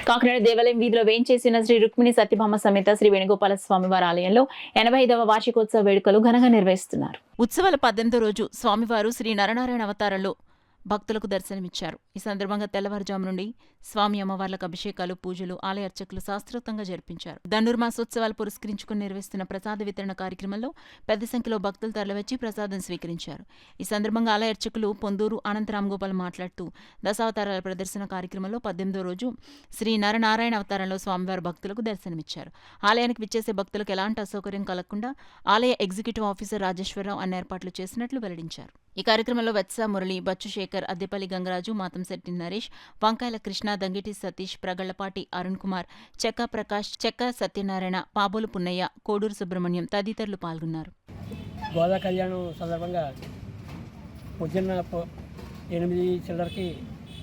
కాకినాడ దేవాలయం వీధిలో వేంచేసిన శ్రీ రుక్మిణి సత్యభామ సమేత శ్రీ వేణుగోపాల స్వామివారి ఆలయంలో 85వ వార్షికోత్సవ వేడుకలు ఘనంగా నిర్వహిస్తున్నారు. ఉత్సవాల 18వ రోజు స్వామివారు శ్రీ నరనారాయణ అవతారంలో భక్తులకు దర్శనమిచ్చారు. ఈ సందర్భంగా తెల్లవారుజాము నుండి స్వామి అమ్మవార్లకు అభిషేకాలు, పూజలు, ఆలయ అర్చకులు శాస్త్రోక్తంగా జరిపించారు. ధనుర్మాసోత్సవాలు పురస్కరించుకుని నిర్వహిస్తున్న ప్రసాద వితరణ కార్యక్రమంలో పెద్ద సంఖ్యలో భక్తులు తరలివచ్చి ప్రసాదం స్వీకరించారు. ఈ సందర్భంగా ఆలయ అర్చకులు పొందూరు అనంత రామగోపాల్ మాట్లాడుతూ దశావతారాల ప్రదర్శన కార్యక్రమంలో 18వ రోజు శ్రీ నరనారాయణ అవతారంలో స్వామివారి భక్తులకు దర్శనమిచ్చారు. ఆలయానికి విచ్చేసే భక్తులకు ఎలాంటి అసౌకర్యం కలగకుండా ఆలయ ఎగ్జిక్యూటివ్ ఆఫీసర్ రాజేశ్వరరావు అన్ని ఏర్పాట్లు చేసినట్లు వెల్లడించారు. ఈ కార్యక్రమంలో వత్స మురళి, బచ్చు శేఖర్, అద్దెపల్లి గంగరాజు, మాతంశెట్టి నరేష్, వంకాయల కృష్ణ, దంగిటి సతీష్, ప్రగళ్లపాటి అరుణ్ కుమార్, చెక్క ప్రకాష్, చెక్క సత్యనారాయణ, పాబోలు పున్నయ్య, కోడూరు సుబ్రహ్మణ్యం తదితరులు పాల్గొన్నారు. గోదా కళ్యాణం సందర్భంగా పొద్దున్న 8 చిల్లరకి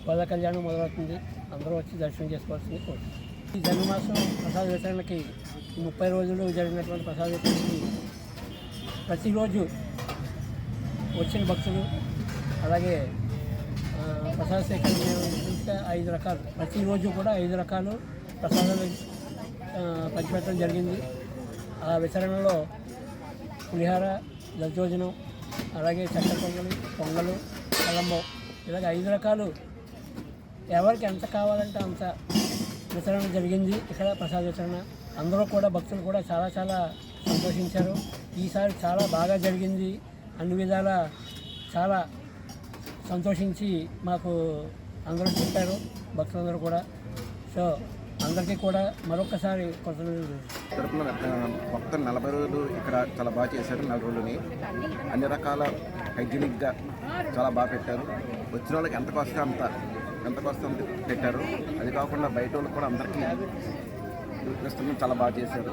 గోదా కళ్యాణం మొదలవుతుంది. అందరూ వచ్చి దర్శనం చేసుకోవాల్సింది కోరుతుంది. ఈ జన్మమాసం ప్రసాద వితరణకి 30 రోజులు జరిగినటువంటి ప్రసాద వితరణకి ప్రతిరోజు వచ్చిన భక్తులు అలాగే ప్రసాద సేకరణ 5 రకాలు, ప్రతిరోజు కూడా 5 రకాలు ప్రసాదాలు పంచిపెట్టడం జరిగింది. ఆ వితరణలో పులిహార, దద్దోజనం, అలాగే చక్కెర పొంగలు, కలంబం ఇలాగ 5 రకాలు ఎవరికి ఎంత కావాలంటే అంత వితరణ జరిగింది. ఇక్కడ ప్రసాద వితరణ అందరూ కూడా భక్తులు కూడా చాలా చాలా సంతోషించారు. ఈసారి చాలా బాగా జరిగింది. అన్ని విధాల చాలా సంతోషించి మాకు అందరూ చెప్పారు భక్తులందరూ కూడా. సో అందరికీ కూడా మరొకసారి తరపున మొత్తం 40 రోజులు ఇక్కడ చాలా బాగా చేశారు. 4 రోజులని అన్ని రకాల హైజీనిక్గా చాలా బాగా పెట్టారు. వచ్చిన వాళ్ళకి ఎంత వస్తే అంత పెట్టారు. అది కాకుండా బయట వాళ్ళు కూడా అందరికీ రెస్టారెంట్ చాలా బాగా చేశారు.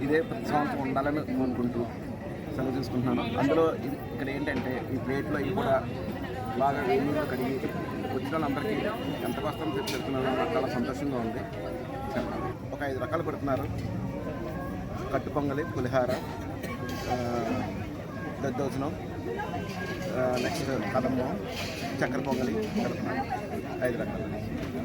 ఇదే ప్రతి సంవత్సరం ఉండాలని కోరుకుంటూ సెలవు తీసుకుంటున్నాను. అందులో ఇక్కడ ఏంటంటే ఈ ప్లేట్లో ఇవి కూడా బాగా నీళ్ళు కడిగి వచ్చిన వాళ్ళందరికీ ఎంత కష్టం పెడుతున్నారో నాకు చాలా సంతోషంగా ఉంది. ఒక 5 రకాలు పెడుతున్నారు. కట్టు పొంగలి, పులిహార, దద్దోజనం, నెక్స్ట్ కదమ్మ, చక్కెర పొంగలి పెడుతున్నారు. 5 రకాలు.